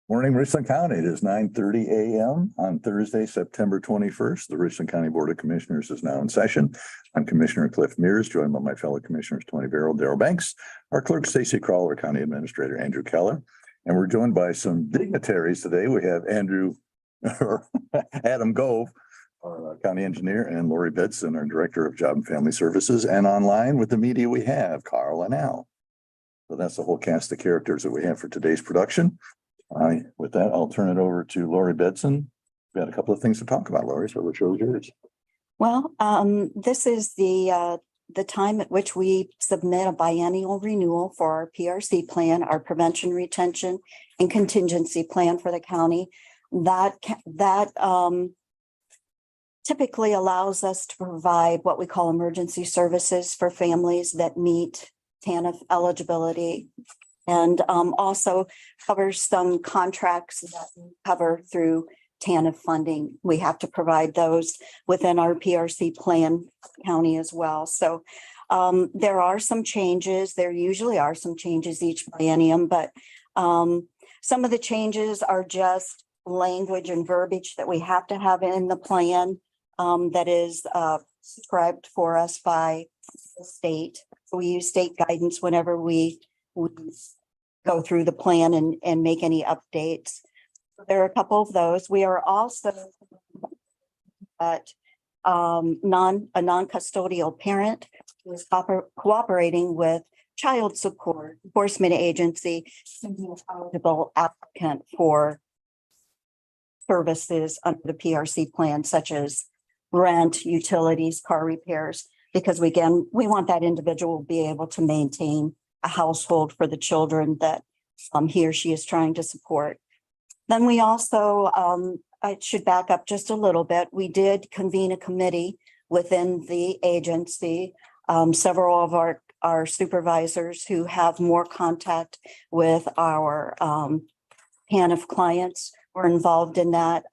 Morning, Richland County. It is 9:30 a.m. on Thursday, September 21st. The Richland County Board of Commissioners is now in session. I'm Commissioner Cliff Mears, joined by my fellow commissioners, Tony Barrow, Darrell Banks, our clerk, Stacy Crawler, County Administrator Andrew Keller. And we're joined by some dignitaries today. We have Adam Gove, our county engineer, and Lori Bedson, our Director of Job and Family Services. And online with the media, we have Carl and Al. So that's the whole cast of characters that we have for today's production. With that, I'll turn it over to Lori Bedson. We had a couple of things to talk about, Lori, so the show is yours. Well, this is the time at which we submit a biennial renewal for our PRC plan, our prevention, retention, and contingency plan for the county. That typically allows us to provide what we call emergency services for families that meet TANF eligibility, and also covers some contracts that we cover through TANF funding. We have to provide those within our PRC plan county as well. So there are some changes. There usually are some changes each biennium, but some of the changes are just language and verbiage that we have to have in the plan that is prescribed for us by the state. So we use state guidance whenever we go through the plan and make any updates. There are a couple of those. We are also at a non-custodial parent who is cooperating with child support enforcement agency, eligible applicant for services under the PRC plan, such as rent, utilities, car repairs, because we want that individual to be able to maintain a household for the children that he or she is trying to support. Then we also, I should back up just a little bit. We did convene a committee within the agency. Several of our supervisors who have more contact with our TANF clients were involved in that.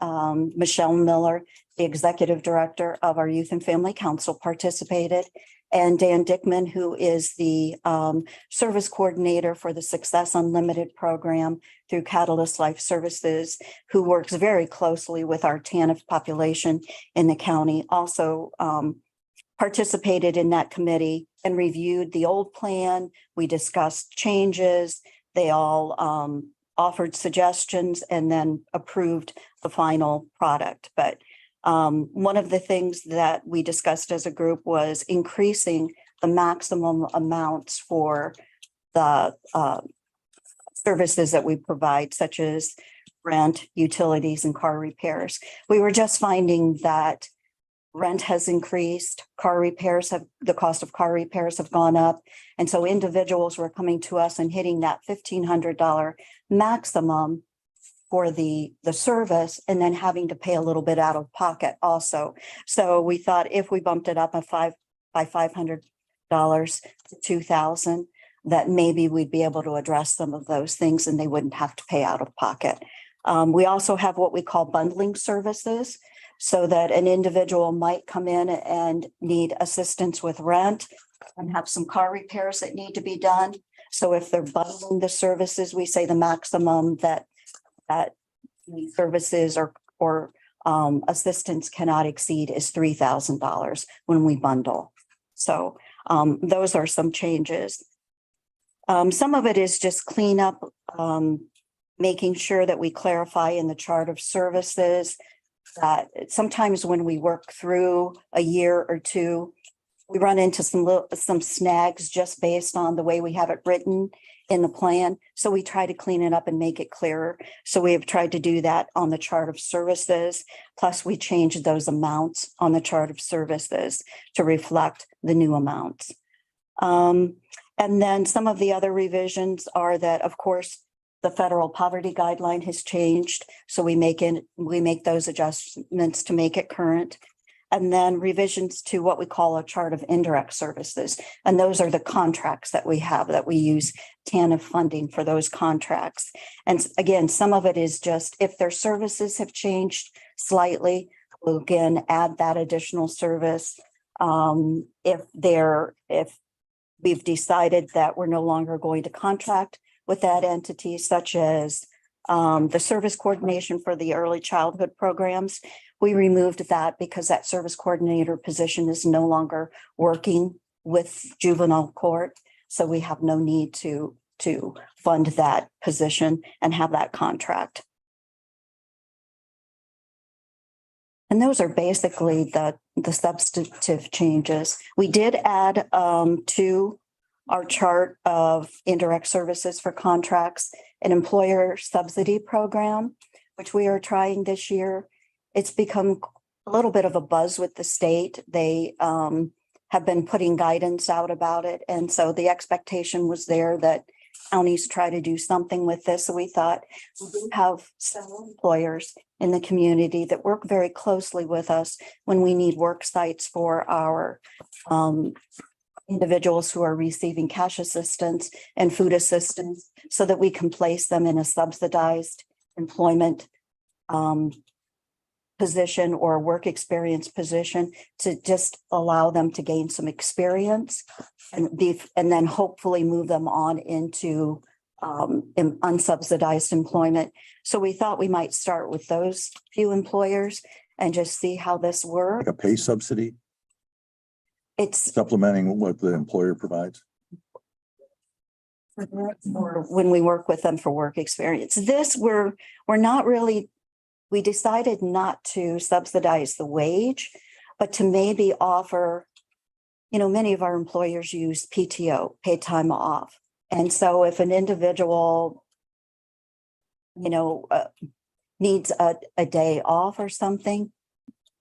Michelle Miller, the executive director of our Youth and Family Council, participated. And Dan Dickman, who is the service coordinator for the Success Unlimited program through Catalyst Life Services, who works very closely with our TANF population in the county, also participated in that committee and reviewed the old plan. We discussed changes. They all offered suggestions and then approved the final product. But one of the things that we discussed as a group was increasing the maximum amounts for the services that we provide, such as rent, utilities, and car repairs. We were just finding that rent has increased, the cost of car repairs have gone up. And so individuals were coming to us and hitting that $1,500 maximum for the service, and then having to pay a little bit out of pocket also. So we thought if we bumped it up by $500 to $2,000, that maybe we'd be able to address some of those things and they wouldn't have to pay out of pocket. We also have what we call bundling services, so that an individual might come in and need assistance with rent and have some car repairs that need to be done. So if they're bundling the services, we say the maximum that the services or assistance cannot exceed is $3,000 when we bundle. So those are some changes. Some of it is just cleanup, making sure that we clarify in the chart of services that sometimes when we work through a year or two, we run into some snags just based on the way we have it written in the plan. So we try to clean it up and make it clearer. So we have tried to do that on the chart of services. Plus we changed those amounts on the chart of services to reflect the new amounts. And then some of the other revisions are that, of course, the federal poverty guideline has changed. So we make those adjustments to make it current. And then revisions to what we call a chart of indirect services. And those are the contracts that we have, that we use TANF funding for those contracts. And again, some of it is just if their services have changed slightly, we'll again add that additional service. If we've decided that we're no longer going to contract with that entity, such as The service coordination for the early childhood programs, we removed that because that service coordinator position is no longer working with juvenile court. So we have no need to fund that position and have that contract. And those are basically the substantive changes. We did add to our chart of indirect services for contracts, an employer subsidy program, which we are trying this year. It's become a little bit of a buzz with the state. They have been putting guidance out about it. And so the expectation was there that counties try to do something with this. So we thought we do have several employers in the community that work very closely with us when we need work sites for our individuals who are receiving cash assistance and food assistance so that we can place them in a subsidized employment position or work experience position to just allow them to gain some experience and then hopefully move them on into unsubsidized employment. So we thought we might start with those few employers and just see how this works. Like a pay subsidy It's supplementing what the employer provides? or when we work with them for work experience. This, we're not really, we decided not to subsidize the wage, but to maybe offer, many of our employers use PTO, paid time off. And so if an individual, needs a day off or something,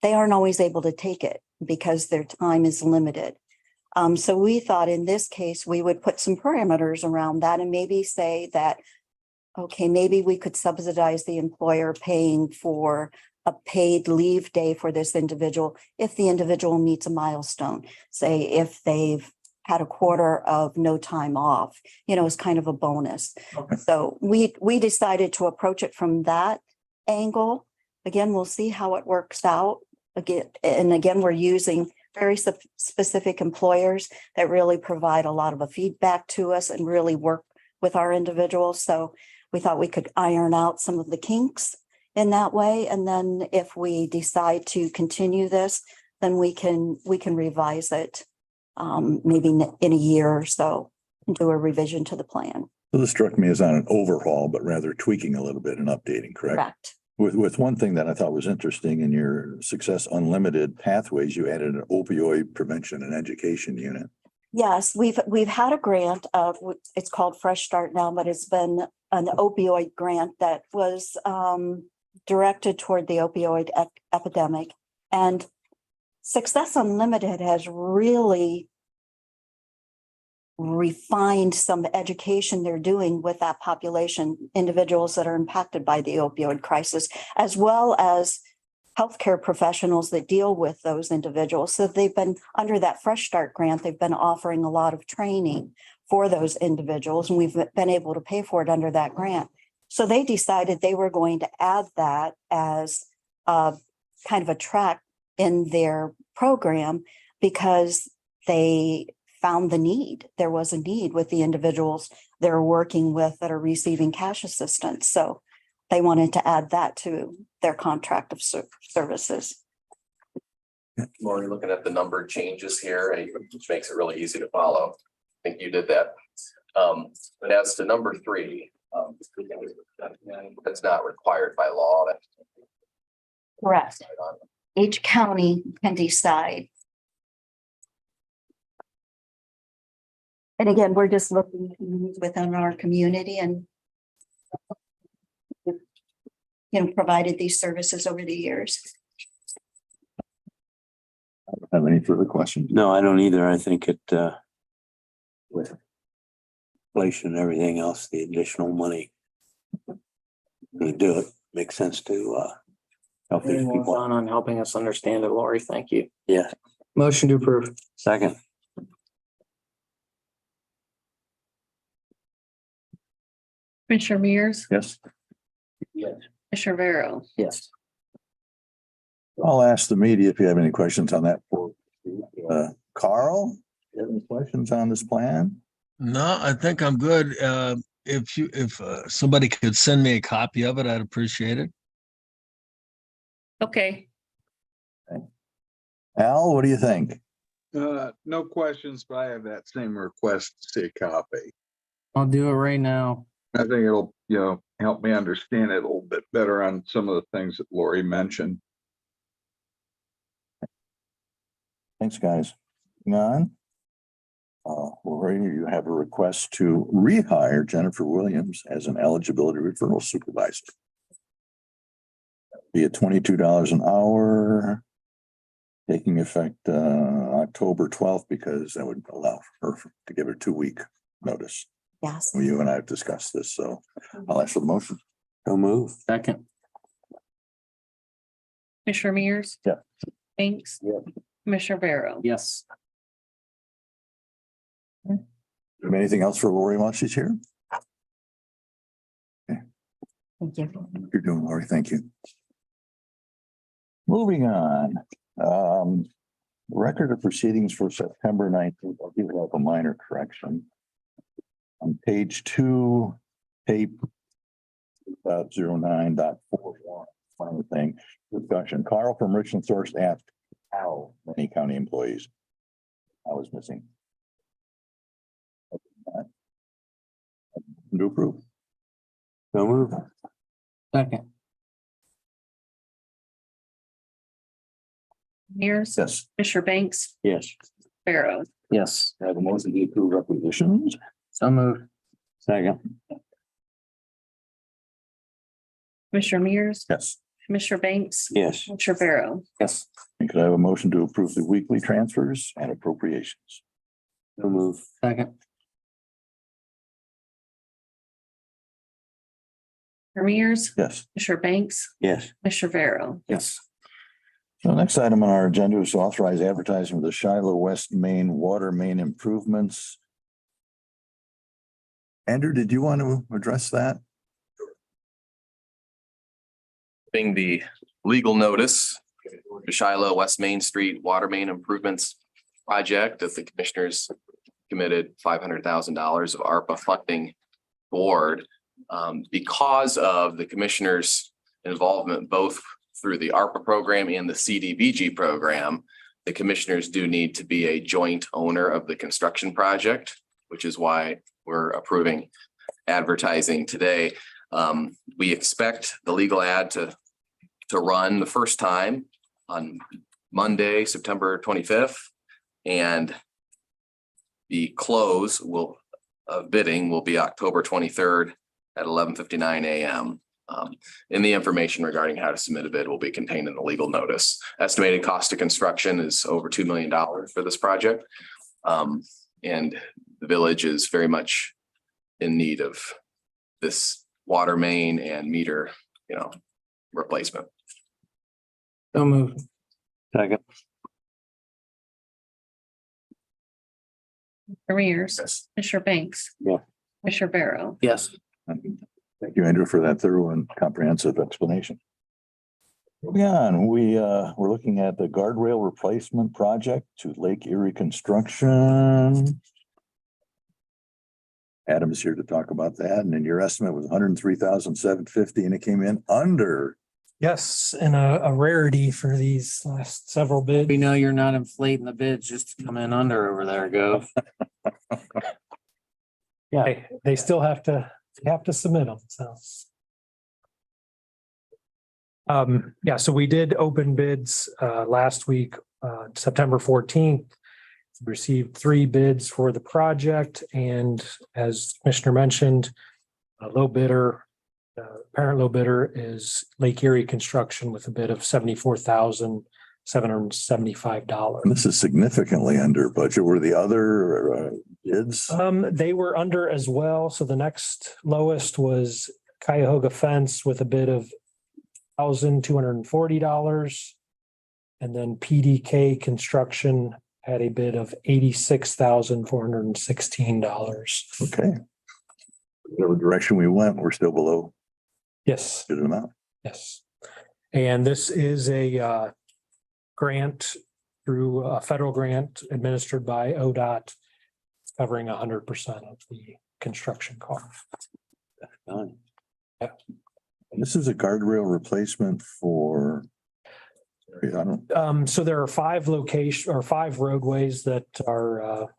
they aren't always able to take it because their time is limited. So we thought in this case, we would put some parameters around that and maybe say that, okay, maybe we could subsidize the employer paying for a paid leave day for this individual if the individual meets a milestone. Say if they've had a quarter of no time off, as kind of a bonus. Okay. So we decided to approach it from that angle. Again, we'll see how it works out. Again, we're using very specific employers that really provide a lot of a feedback to us and really work with our individuals. So we thought we could iron out some of the kinks in that way. And then if we decide to continue this, then we can revise it maybe in a year or so and do a revision to the plan. So this struck me as not an overhaul, but rather tweaking a little bit and updating, correct? Correct. With one thing that I thought was interesting in your Success Unlimited pathways, you added an opioid prevention and education unit. Yes, we've had a grant of, it's called Fresh Start now, but it's been an opioid grant that was directed toward the opioid epidemic. And Success Unlimited has really refined some education they're doing with that population, individuals that are impacted by the opioid crisis, as well as healthcare professionals that deal with those individuals. So they've been under that Fresh Start grant, they've been offering a lot of training for those individuals, and we've been able to pay for it under that grant. So they decided they were going to add that as a kind of a track in their program because they found the need. There was a need with the individuals they're working with that are receiving cash assistance. So they wanted to add that to their contract of services. Lori, looking at the number changes here, which makes it really easy to follow. I think you did that. But as to number 3, that's not required by law. Correct. Each county can decide. And again, we're just looking within our community and provided these services over the years. I don't have any further questions. No, I don't either. I think it, with inflation and everything else, the additional money to do it makes sense to, help these Very well people. done on helping us understand it, Lori. Thank you. Yeah. Motion to approve. Second. Commissioner Mears, Yes, Yes. Commissioner Vero. Yes. I'll ask the media if you have any questions on that. Carl, you have any questions on this plan? No, I think I'm good. if somebody could send me a copy of it, I'd appreciate it. Okay, Al, what do you think? No questions, but I have that same request to see a copy. I'll do it right now. I think it'll, help me understand it a little bit better on some of the things that Lori mentioned. Thanks, guys. Moving on. Lori, you have a request to rehire Jennifer Williams as an eligibility referral supervisor. Be at $22 an hour, taking effect October 12th, because that would allow her to give her 2-week notice. Yes. You and I have discussed this, so I'll ask for the motion. So move. Second. Commissioner Mears. Yeah. Banks. Yeah. Commissioner Barrow. Yes. Anything else for Lori while she's here? Thank you. You're doing, Lori. Thank you. Moving on. Record of proceedings for September 19th. I'll give you a minor correction. On page 2, tape 09.41, final thing, discussion. Carl from Richland Source asked how many county employees I was missing. To approve. So move. Second. Mears. Yes, Commissioner Banks. Yes. Barrow. Yes. I have a motion to approve requisitions. So moved. Second. Commissioner Mears. Yes. Commissioner Banks. Yes. Commissioner Barrow. Yes. And could I have a motion to approve the weekly transfers and appropriations? So move. Second. Commissioner Mears. Yes. Commissioner Banks. Yes. Commissioner Barrow. Yes. So the next item on our agenda is to authorize advertising for the Shiloh West Main water main improvements. Andrew, did you want to address that? Being the legal notice, the Shiloh West Main Street Water Main Improvements Project that the commissioners committed $500,000 of ARPA funding toward. Because of the commissioners' involvement both through the ARPA program and the CDBG program, the commissioners do need to be a joint owner of the construction project, which is why we're approving advertising today. We expect the legal ad to run the first time on Monday, September 25th. And the close of bidding will be October 23rd at 11:59 a.m. And the information regarding how to submit a bid will be contained in the legal notice. Estimated cost of construction is over $2 million for this project. And the village is very much in need of this water main and meter, replacement. So moved. Second. Commissioner Mears. Yes. Commissioner Banks. Yeah. Commissioner Barrow. Yes. Thank you, Andrew, for that thorough and comprehensive explanation. Moving on, we're looking at the guardrail replacement project to Lake Erie Construction. Adam is here to talk about that, and then your estimate was $103,750, and it came in under. Yes, and a rarity for these last several bids. We know you're not inflating the bids just to come in under over there, Gov. Yeah, they still have to submit them, so. Yeah, so we did open bids last week, September 14th. Received 3 bids for the project, and as Commissioner mentioned, a low bidder, apparent low bidder is Lake Erie Construction with a bid of $74,775. This is significantly under budget. Were the other bids? They were under as well. So the next lowest was Cuyahoga Fence with a bid of $1,240. And then PDK Construction had a bid of $86,416. Okay. Whatever direction we went, we're still below Yes, good amount. yes. And this is a grant through a federal grant administered by ODOT, covering 100% of the construction cost. Done. This is a guardrail replacement for. Sorry, I don't, So there are 5 roadways that are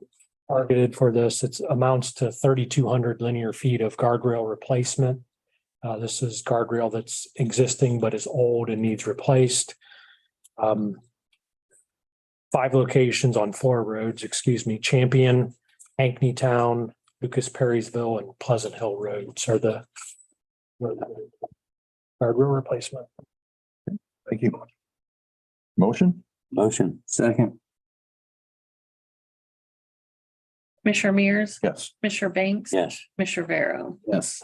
targeted for this. It amounts to 3,200 linear feet of guardrail replacement. This is guardrail that's existing but is old and needs replaced. 5 locations on 4 roads, Champion, Ankney Town, Lucas Perrysville, and Pleasant Hill Roads are the guardrail replacement. thank you. Motion? Motion. Second. Commissioner Mears, Yes. Commissioner Banks. Yes. Commissioner Vero. Yes.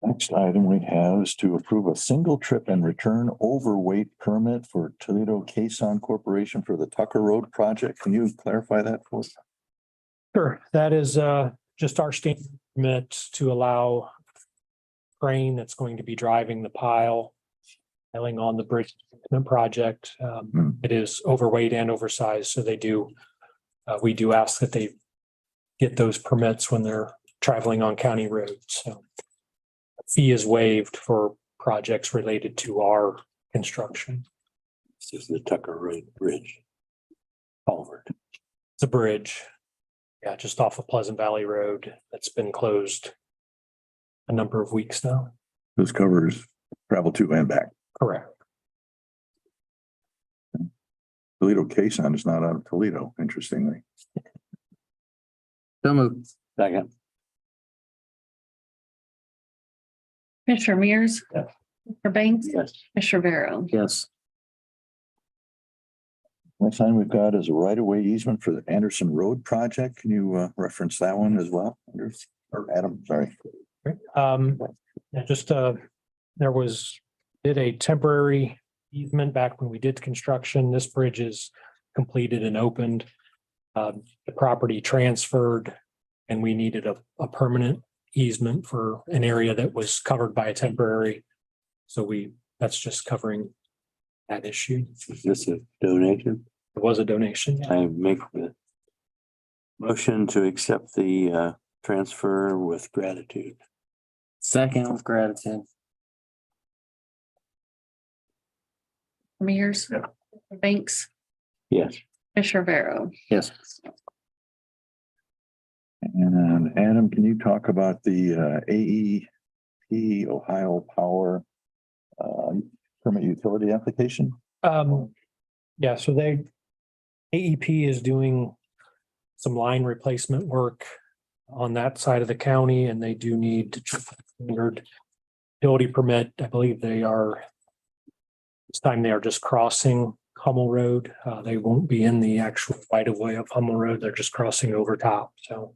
Next item we have is to approve a single trip and return overweight permit for Toledo Caisson Corporation for the Tucker Road project. Can you clarify that for us? Sure, that is just our standard permit to allow crane that's going to be driving the piling on the bridge project. It is overweight and oversized, so we do ask that they get those permits when they're traveling on county roads. So fee is waived for projects related to our construction. This is the Tucker Road Bridge. Culvert. It's a bridge. Yeah, just off of Pleasant Valley Road that's been closed a number of weeks now. This covers travel to and back. Correct. Toledo Caisson is not out of Toledo, interestingly. So moved. Second. Commissioner Mears. Yes. Commissioner Banks. Yes. Commissioner Vero. Yes. Next item we've got is a right-of-way easement for the Anderson Road project. Can you reference that one as well? Anders? Or Adam, sorry. Yeah, just did a temporary easement back when we did construction. This bridge is completed and opened. The property transferred and we needed a permanent easement for an area that was covered by a temporary. So that's just covering that issue. Is this a donation? It was a donation. Yeah. I make the motion to accept the transfer with gratitude. Second with gratitude. Mears. Banks. Yes. Commissioner Vero. Yes. And Adam, can you talk about the AEP Ohio Power permit utility application? Yeah, so AEP is doing some line replacement work on that side of the county, and they do need to standard utility permit. I believe this time they are just crossing Hummel Road. They won't be in the actual right of way of Hummel Road. They're just crossing over top. So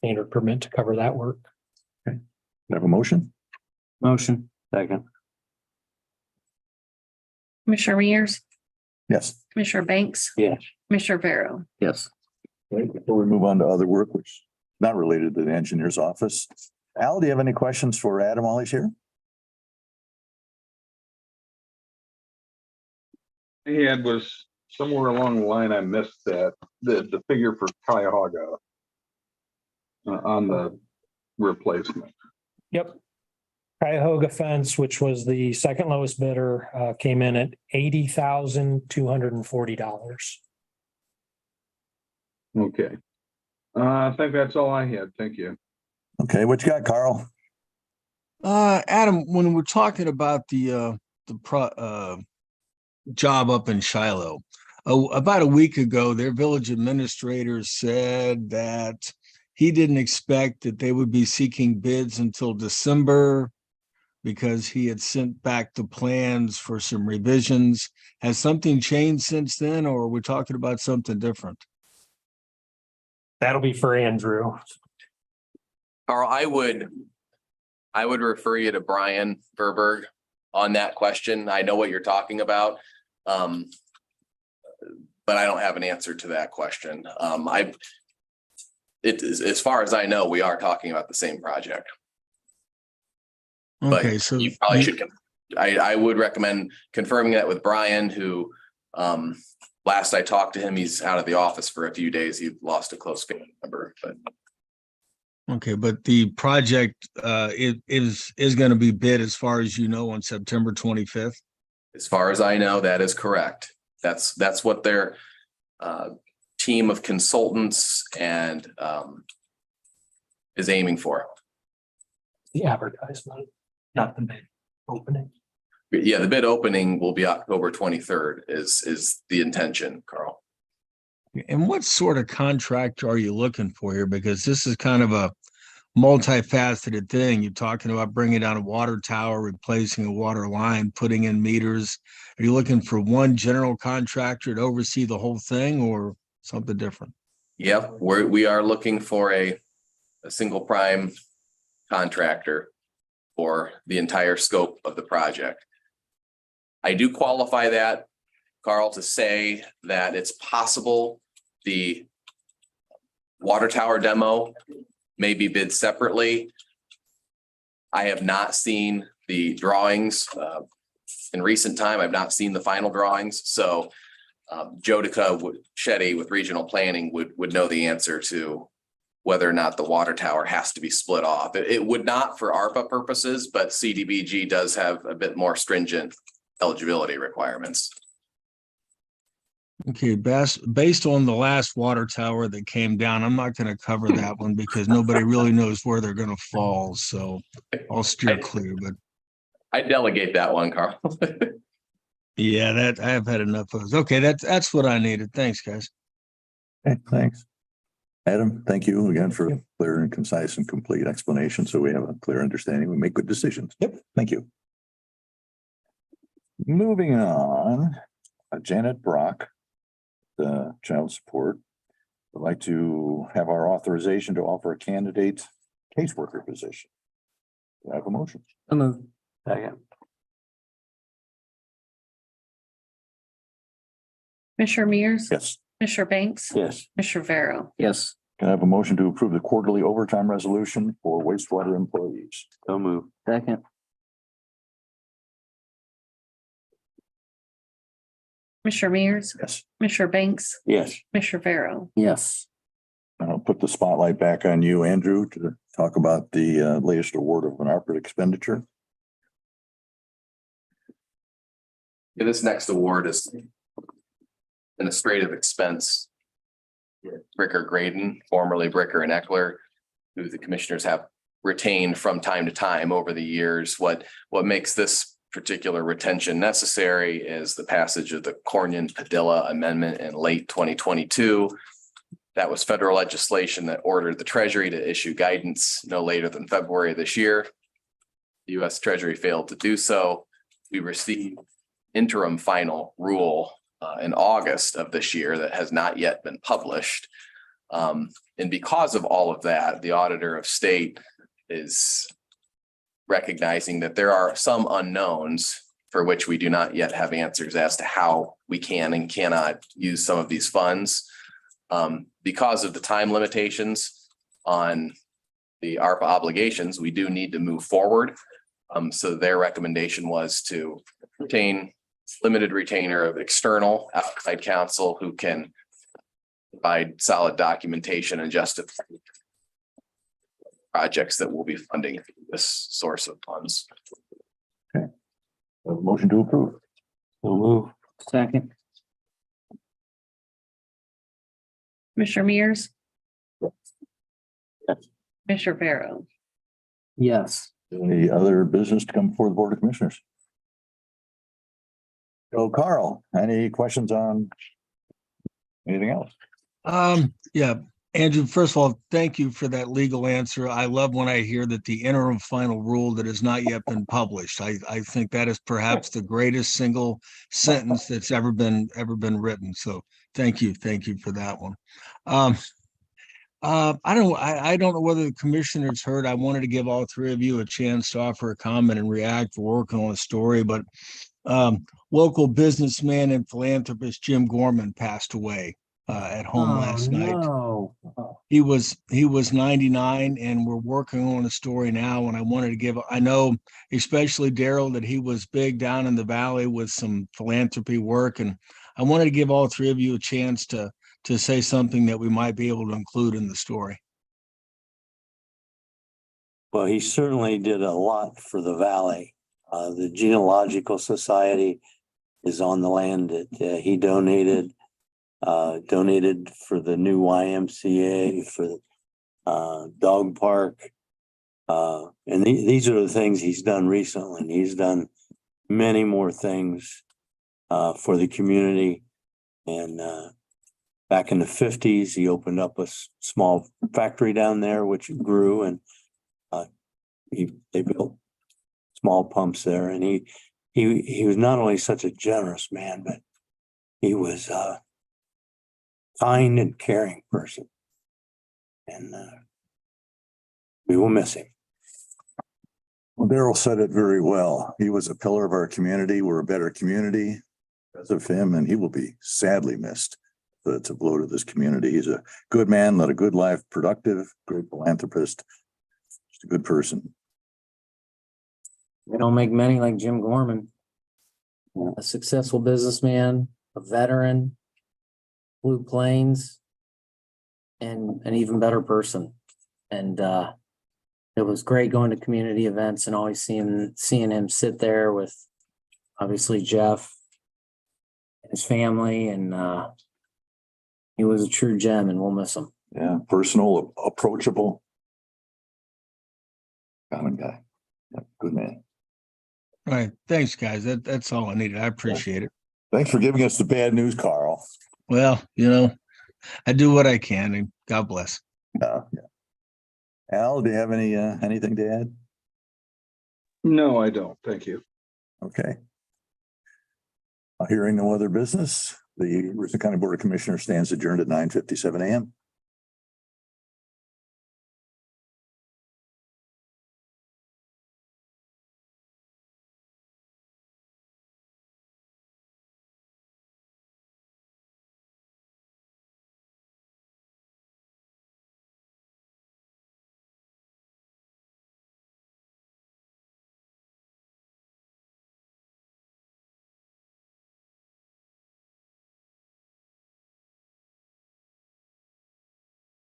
standard permit to cover that work. Okay. Have a motion? Motion. Second. Commissioner Mears. Yes. Commissioner Banks. Yes. Commissioner Vero. Yes. Okay, before we move on to other work, which is not related to the engineer's office. Al, do you have any questions for Adam while he's here? I had was somewhere along the line, I missed that, the figure for Cuyahoga on the replacement. Yep. Cuyahoga Fence, which was the second lowest bidder, came in at $80,240. Okay. I think that's all I had. Thank you. Okay, what you got, Carl? Adam, when we're talking about the job up in Shiloh, about a week ago, their village administrator said that he didn't expect that they would be seeking bids until December because he had sent back the plans for some revisions. Has something changed since then, or are we talking about something different? That'll be for Andrew. Carl, I would refer you to Brian Verberg on that question. I know what you're talking about. But I don't have an answer to that question. As far as I know, we are talking about the same project. But Okay, so you probably should, I would recommend confirming that with Brian, who last I talked to him, he's out of the office for a few days. He lost a close family member, but Okay, but the project it is going to be bid as far as you know on September 25th. as far as I know, that is correct. That's what their team of consultants and is aiming for. The advertisement, not the bid opening. Yeah, the bid opening will be October 23rd is the intention, Carl. And what sort of contract are you looking for here? Because this is kind of a multifaceted thing. You're talking about bringing down a water tower, replacing a water line, putting in meters. Are you looking for one general contractor to oversee the whole thing or something different? Yep, we are looking for a single prime contractor for the entire scope of the project. I do qualify that, Carl, to say that it's possible the water tower demo may be bid separately. I have not seen the drawings in recent time. I've not seen the final drawings. So Jodica Shetty with regional planning would know the answer to whether or not the water tower has to be split off. It would not for ARPA purposes, but CDBG does have a bit more stringent eligibility requirements. Okay, based on the last water tower that came down, I'm not going to cover that one because nobody really knows where they're going to fall. So I'll steer clear, but I delegate that one, Carl. yeah, that I have had enough of those. Okay, that's what I needed. Thanks, guys. Okay, thanks. Adam, thank you again for a clear and concise and complete explanation. So we have a clear understanding. We make good decisions. Yep, thank you. Moving on, Janet Brock, the child support. Would like to have our authorization to offer a candidate caseworker position. Do I have a motion? Second. Commissioner Mears, Yes. Commissioner Banks, Yes. Commissioner Vero, Yes. Can I have a motion to approve the quarterly overtime resolution for wastewater employees? So move. Second. Commissioner Mears, Yes. Commissioner Banks, Yes. Commissioner Vero. Yes. I'll put the spotlight back on you, Andrew, to talk about the latest award of an ARPA expenditure. Yeah, this next award is administrative expense. Bricker Graydon, formerly Bricker and Eckler, who the commissioners have retained from time to time over the years. What makes this particular retention necessary is the passage of the Cornyn-Padilla Amendment in late 2022. That was federal legislation that ordered the Treasury to issue guidance no later than February of this year. The U.S. Treasury failed to do so. We received interim final rule in August of this year that has not yet been published. And because of all of that, the Auditor of State is recognizing that there are some unknowns for which we do not yet have answers as to how we can and cannot use some of these funds. Because of the time limitations on the ARPA obligations, we do need to move forward. So their recommendation was to retain limited retainer of external outside counsel who can provide solid documentation and justify projects that will be funding this source of funds. A motion to approve. So move. Second. Commissioner Mears, Yes. Commissioner Vero. Yes. Any other business to come before the Board of Commissioners? So Carl, any questions on anything else? Yeah, Andrew, first of all, thank you for that legal answer. I love when I hear that the interim final rule that has not yet been published. I think that is perhaps the greatest single sentence that's ever been written. So thank you for that one. I don't know whether the commissioners heard. I wanted to give all three of you a chance to offer a comment and react. We're working on a story, but local businessman and philanthropist Jim Gorman passed away. at home last night. No. He was 99, and we're working on a story now. And I wanted to give, I know especially Daryl, that he was big down in the valley with some philanthropy work. And I wanted to give all three of you a chance to say something that we might be able to include in the story. Well, he certainly did a lot for the valley. The Genealogical Society is on the land that he donated. Donated for the new YMCA, for the dog park. And these are the things he's done recently. And he's done many more things for the community. And back in the 50s, he opened up a small factory down there, which grew, and they built small pumps there. And he was not only such a generous man, but he was kind and caring person. And we will miss him. Well, Daryl said it very well. He was a pillar of our community. We're a better community because of him, and he will be sadly missed. But it's a blow to this community. He's a good man, led a good life, productive, great philanthropist, just a good person. They don't make many like Jim Gorman. A successful businessman, a veteran, Blue Plains, and an even better person. And it was great going to community events and always seeing him sit there with obviously Jeff and his family. And he was a true gem, and we'll miss him. Yeah, personal, approachable. Common guy. Yeah, good man. All right. Thanks, guys. That's all I needed. I appreciate it. Thanks for giving us the bad news, Carl. Well, I do what I can, and God bless. Yeah. Al, do you have anything to add? No, I don't. Thank you. Okay. Hearing no other business, the Richland County Board of Commissioners stands adjourned at 9:57 a.m.